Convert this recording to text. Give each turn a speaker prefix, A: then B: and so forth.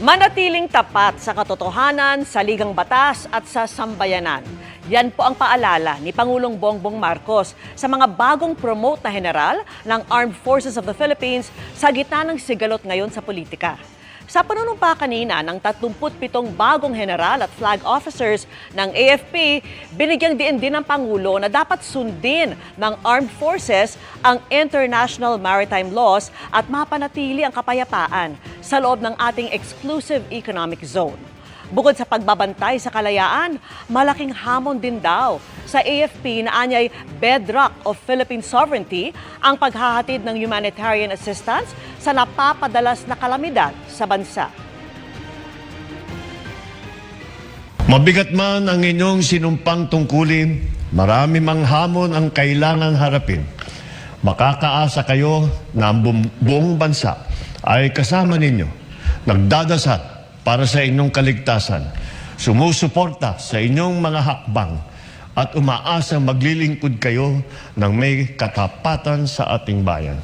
A: Manatiling tapat sa katotohanan, sa ligang batas at sa sambayanan. Yan po ang paalala ni Pangulong Bongbong Marcos sa mga bagong promote na general ng Armed Forces of the Philippines sa gitna ng sigalot ngayon sa politika. Sa panunumpa kanina ng 37 bagong general at flag officers ng AFP, binigyang diin din ng Pangulo na dapat sundin ng Armed Forces ang international maritime laws at mapanatili ang kapayapaan sa loob ng ating exclusive economic zone. Bukod sa pagbabantay sa kalayaan, malaking hamon din daw sa AFP na anyay bedrock of Philippine sovereignty ang paghahatid ng humanitarian assistance sa napapadalas na kalamidad sa bansa.
B: Mabigat man ang inyong sinumpang tungkulin, marami mang hamon ang kailangan harapin. Makakaasa kayo na ang buong bansa ay kasama ninyo, nagdadasal para sa inyong kaligtasan, sumusuporta sa inyong mga hakbang at umaasang maglilingkod kayo ng may katapatan sa ating bayan.